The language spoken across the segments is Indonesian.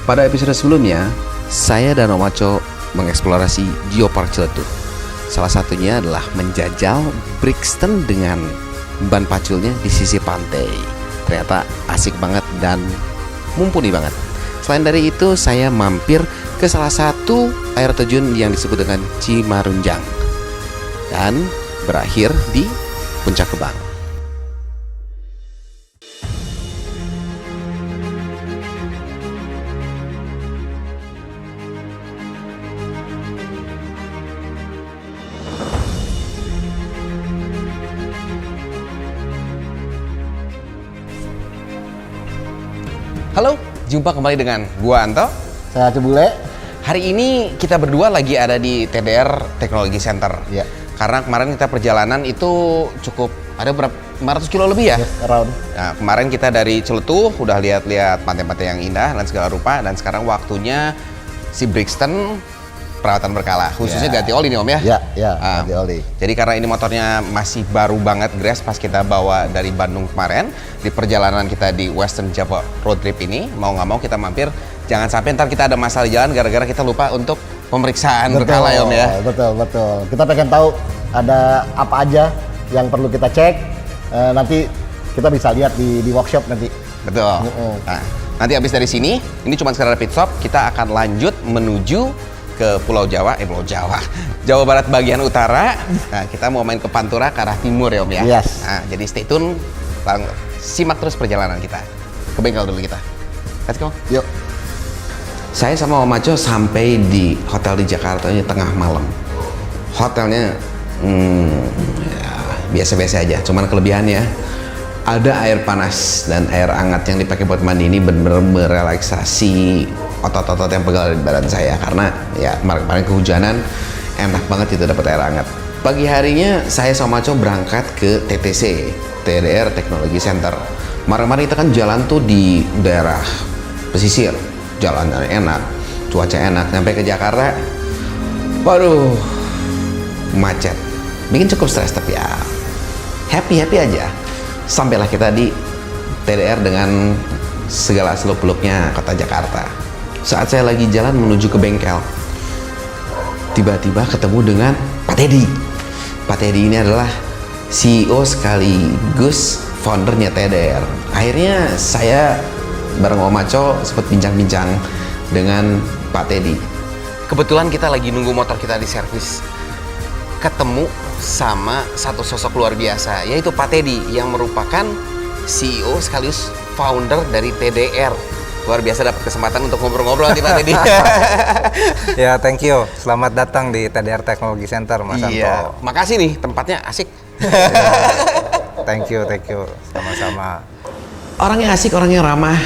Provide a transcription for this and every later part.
Pada episode sebelumnya, saya dan Om Aco mengeksplorasi Geopark Ciletuh. Salah satunya adalah menjajal Brixton dengan ban paculnya di sisi pantai. Ternyata asik banget dan mumpuni banget. Selain dari itu, saya mampir ke salah satu air terjun yang disebut dengan Cimarunjang dan berakhir di Puncak Kebang. Halo, jumpa kembali dengan gua Anto. Saya Cebule. Hari ini kita berdua lagi ada di TDR Technology Center. Ya. Karena kemarin kita perjalanan itu cukup ada berapa 500 kilo lebih ya? Yes, around. Nah, kemarin kita dari Ciletuh udah lihat-lihat pantai-pantai yang indah dan segala rupa, dan sekarang waktunya si Brixton perawatan berkala, khususnya ganti oli nih Om ya? Ganti oli. Jadi karena ini motornya masih baru banget, Grace, pas kita bawa dari Bandung kemarin, di perjalanan kita di Western Java Road Trip ini, mau nggak mau kita mampir, jangan sampai ntar kita ada masalah di jalan gara-gara kita lupa untuk pemeriksaan berkala ya Om ya? Betul. Kita pengen tahu ada apa aja yang perlu kita cek, nanti kita bisa lihat di workshop nanti. Betul. Nah, nanti habis dari sini, ini cuma sekedar pit stop, kita akan lanjut menuju ke Pulau Jawa, Jawa Barat bagian utara. Nah, kita mau main ke Pantura ke arah timur ya Om ya. Yes. Nah, jadi stay tune, simak terus perjalanan kita. Ke bengkel dulu kita. Let's go. Yuk. Saya sama Om Aco sampai di hotel di Jakarta ini tengah malam. Hotelnya ya, biasa-biasa aja, cuman kelebihannya ada air panas dan air hangat yang dipakai buat mandi. Ini benar-benar merelaksasi otot-otot yang pegal di badan saya, karena ya kemarin kehujanan, enak banget itu dapat air hangat. Pagi harinya saya sama Aco berangkat ke TTC, TDR Technology Center. Kemarin kita kan jalan tuh di daerah pesisir, jalan enak, cuaca enak. Sampai ke Jakarta, waduh, macet, bikin cukup stres, tapi ya happy aja. Sampailah kita di TDR dengan segala seluk-beluknya kota Jakarta. Saat saya lagi jalan menuju ke bengkel, tiba-tiba ketemu dengan Pak Teddy. Pak Teddy ini adalah CEO sekaligus foundernya TDR. Akhirnya saya bareng Om Aco sempat bincang-bincang dengan Pak Teddy. Kebetulan kita lagi nunggu motor kita di servis, ketemu sama satu sosok luar biasa, yaitu Pak Teddy yang merupakan CEO sekaligus founder dari TDR. Luar biasa dapat kesempatan untuk ngobrol-ngobrol nanti Pak Teddy. Ya, thank you. Selamat datang di TDR Technology Center, Mas Anto. Iya, makasih nih, tempatnya asik. Thank you. Sama-sama. Orangnya asik, orangnya ramah,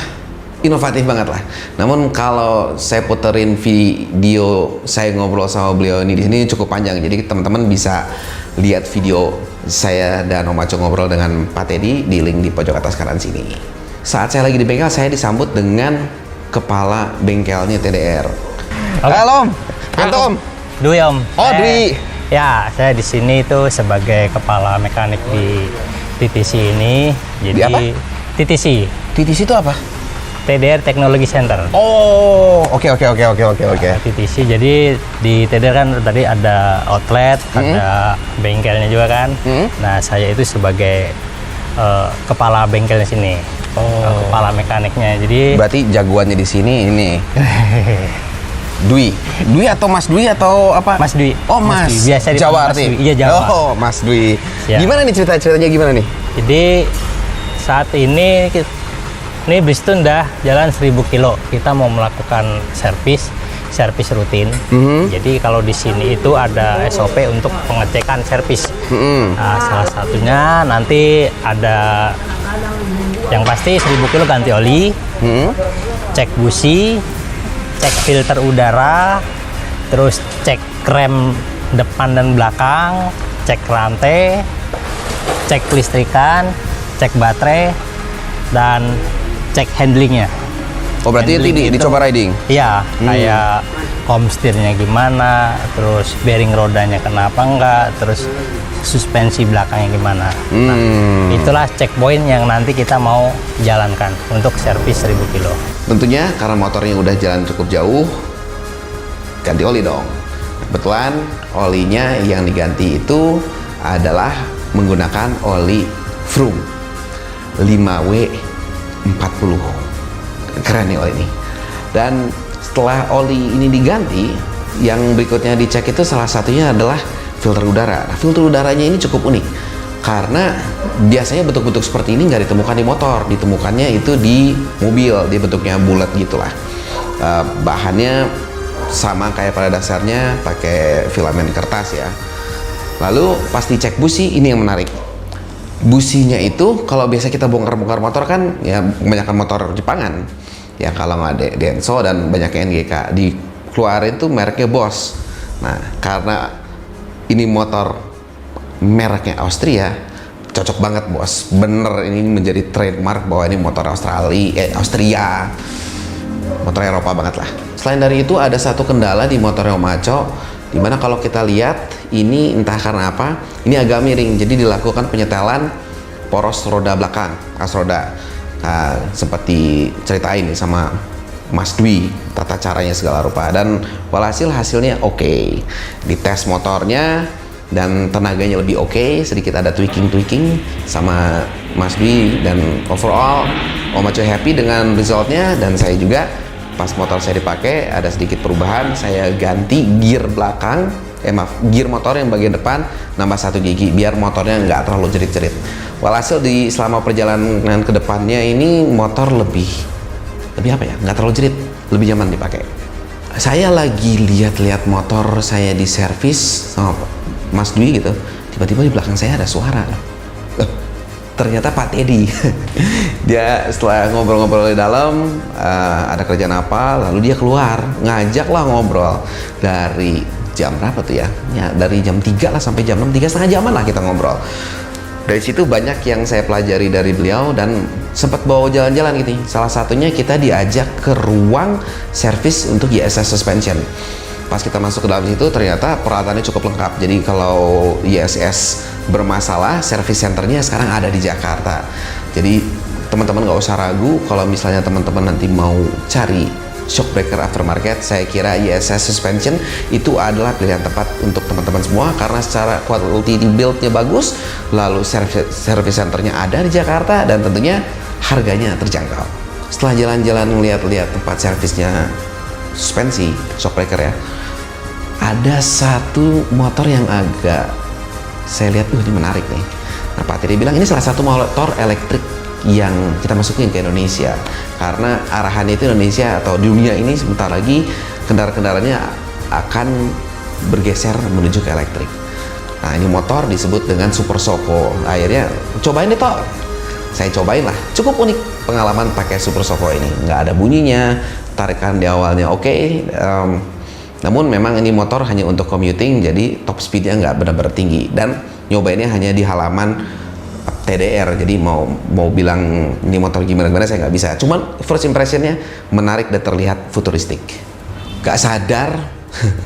inovatif banget lah. Namun kalau saya puterin video saya ngobrol sama beliau ini di sini cukup panjang, jadi teman-teman bisa lihat video saya dan Om Aco ngobrol dengan Pak Teddy di link di pojok atas kanan sini. Saat saya lagi di bengkel, saya disambut dengan kepala bengkelnya TDR. Halo Om, Om. Dwi Om. Oh, Dwi. Ya, saya di sini itu sebagai kepala mekanik di TTC ini. Jadi Di apa? TTC. TTC itu apa? TDR Technology Center. Oh, oke. TTC. Jadi di TDR kan tadi ada outlet, ada bengkelnya juga kan. Nah, saya itu sebagai kepala bengkelnya sini. Kepala mekaniknya. Jadi Berarti jagoannya di sini ini. Dwi atau Mas Dwi atau apa? Mas Dwi. Oh, Mas. Dwi. Biasa dipanggil Jawa Mas arti. Dwi. Iya, Jawa. Oh, Mas Dwi. Ya. Gimana nih ceritanya gimana nih? Jadi saat ini Brixton dah jalan 1000 kilo. Kita mau melakukan servis rutin. Jadi kalau di sini itu ada SOP untuk pengecekan servis. Nah, salah satunya nanti ada yang pasti 1000 kilo ganti oli, cek busi, cek filter udara, terus cek rem depan dan belakang, cek rantai, cek kelistrikan, cek baterai, dan cek handlingnya. Oh, berarti itu dicoba riding? Iya, kayak komstirnya gimana, terus bearing rodanya kenapa enggak, terus suspensi belakangnya gimana. Nah, itulah checkpoint yang nanti kita mau jalankan untuk servis 1000 kilo. Tentunya karena motornya udah jalan cukup jauh, ganti oli dong. Kebetulan olinya yang diganti itu adalah menggunakan oli Vroom 5W40. Keren nih oli ini. Dan setelah oli ini diganti, yang berikutnya dicek itu salah satunya adalah filter udara. Nah, filter udaranya ini cukup unik karena biasanya bentuk-bentuk seperti ini nggak ditemukan di motor, ditemukannya itu di mobil, dia bentuknya bulat gitulah. Bahannya sama kayak pada dasarnya, pakai filamen kertas ya. Lalu pas dicek busi, ini yang menarik. Businya itu kalau biasa kita bongkar-bongkar motor kan ya, kebanyakan motor Jepangan ya, kalau nggak ada Denso dan banyak NGK dikeluarin tuh mereknya Bosch. Nah, karena ini motor mereknya Austria, cocok banget bos, bener ini menjadi trademark bahwa ini motor Austria, motor Eropa banget lah. Selain dari itu ada satu kendala di motor Omacho, dimana kalau kita lihat ini entah karena apa, ini agak miring, jadi dilakukan penyetelan poros roda belakang, as roda. Nah, seperti ceritain nih sama Mas Dwi tata caranya segala rupa, dan walhasil hasilnya oke. Dites motornya dan tenaganya lebih oke, sedikit ada tweaking sama Mas Dwi, dan overall Omacho happy dengan resultnya. Dan saya juga pas motor saya dipakai ada sedikit perubahan, saya ganti gear belakang, gear motor yang bagian depan nambah 1 gigi biar motornya nggak terlalu jerit-jerit. Walhasil di selama perjalanan ke depannya ini motor lebih apa ya, nggak terlalu jerit, lebih nyaman dipakai. Saya lagi lihat-lihat motor saya di servis sama Mas Dwi gitu, tiba-tiba di belakang saya ada suara. Ternyata Pak Teddy. Dia setelah ngobrol-ngobrol di dalam, ada kerjaan apa, lalu dia keluar ngajak lah ngobrol dari jam berapa tuh ya? Ya dari jam 3 lah sampai jam 6, 3,5 jaman lah kita ngobrol. Dari situ banyak yang saya pelajari dari beliau dan sempat bawa jalan-jalan gitu. Salah satunya kita diajak ke ruang servis untuk ISS suspension. Pas kita masuk ke dalam situ ternyata peralatannya cukup lengkap. Jadi kalau ISS bermasalah, service centernya sekarang ada di Jakarta. Jadi teman-teman nggak usah ragu kalau misalnya teman-teman nanti mau cari shock breaker aftermarket, saya kira ISS suspension itu adalah pilihan tepat untuk teman-teman semua karena secara quality build-nya bagus, lalu service centernya ada di Jakarta, dan tentunya harganya terjangkau. Setelah jalan-jalan ngeliat-lihat tempat servisnya suspensi shock breaker ya, ada satu motor yang agak saya lihat ini menarik nih. Nah, Pak Teddy bilang ini salah satu motor elektrik yang kita masukin ke Indonesia karena arahannya itu Indonesia atau dunia ini sebentar lagi kendaraan-kendaraannya akan bergeser menuju ke elektrik. Nah, ini motor disebut dengan Super Soko. Akhirnya cobain deh toh. Saya cobain lah, cukup unik pengalaman pakai Super Soko ini. Nggak ada bunyinya, tarikan di awalnya oke. Namun memang ini motor hanya untuk commuting, jadi top speednya nggak benar-benar tinggi, dan nyobainnya hanya di halaman TDR. Jadi mau bilang ini motor gimana saya nggak bisa. Cuman first impressionnya menarik dan terlihat futuristik. Gak sadar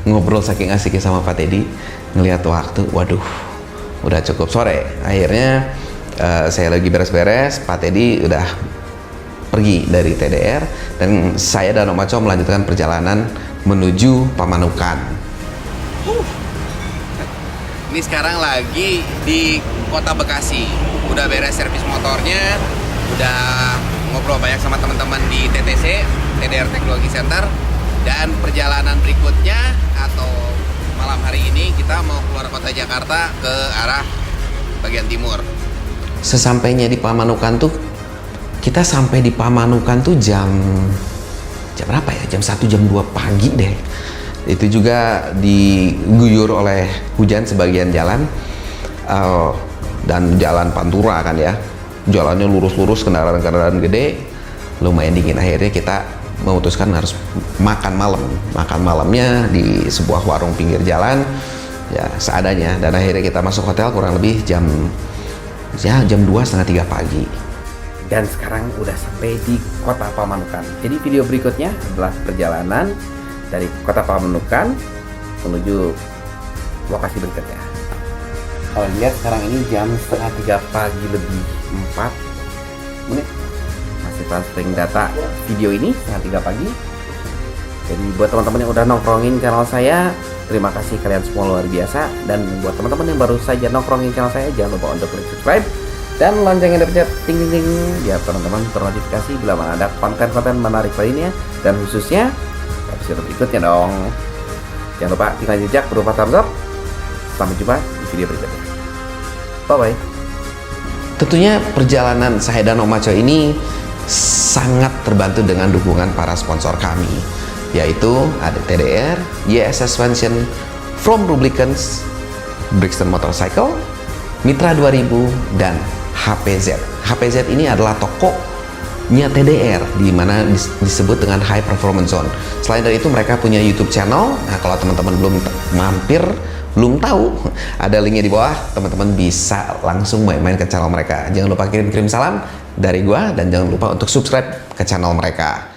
ngobrol saking asiknya sama Pak Teddy, ngelihat waktu, waduh, udah cukup sore. Akhirnya saya lagi beres-beres, Pak Teddy udah pergi dari TDR, dan saya dan Omacho melanjutkan perjalanan menuju Pamanukan. Ini sekarang lagi di Kota Bekasi. Udah beres servis motornya, udah ngobrol banyak sama teman-teman di TTC, TDR Technology Center, dan perjalanan berikutnya atau malam hari ini kita mau keluar kota Jakarta ke arah bagian timur. Sesampainya di Pamanukan tuh, kita sampai di Pamanukan tuh jam berapa ya? Jam 1, jam 2 pagi deh. Itu juga diguyur oleh hujan sebagian jalan, dan jalan Pantura kan ya. Jalannya lurus-lurus, kendaraan-kendaraan gede, lumayan dingin. Akhirnya kita memutuskan harus makan malam. Makan malamnya di sebuah warung pinggir jalan, ya seadanya. Dan akhirnya kita masuk hotel kurang lebih jam 2:30, 3 pagi. Dan sekarang udah sampai di Kota Pamanukan. Jadi video berikutnya adalah perjalanan dari Kota Pamanukan menuju lokasi berikutnya. Kalau lihat sekarang ini jam 2:30 pagi lebih 4 menit, masih transferring data video ini setengah 3 pagi. Jadi buat teman-teman yang udah nongkrongin channel saya, terima kasih kalian semua luar biasa. Dan buat teman-teman yang baru saja nongkrongin channel saya, jangan lupa untuk klik subscribe dan loncengnya dipencet ting ting ting biar teman-teman ternotifikasi bila mana ada konten-konten menarik lainnya, dan khususnya episode berikutnya dong. Jangan lupa tinggal jejak berupa thumbs up. Sampai jumpa di video berikutnya. Bye bye. Tentunya perjalanan saya dan Om Maco ini sangat terbantu dengan dukungan para sponsor kami, yaitu ada TDR, YS Suspension, From Lubricants, Brixton Motorcycle, Mitra 2000, dan HPZ. HPZ ini adalah tokonya TDR di mana disebut dengan High Performance Zone. Selain dari itu mereka punya YouTube channel. Nah, kalau teman-teman belum mampir, belum tahu, ada linknya di bawah, teman-teman bisa langsung main-main ke channel mereka. Jangan lupa kirim-kirim salam dari gua dan jangan lupa untuk subscribe ke channel mereka.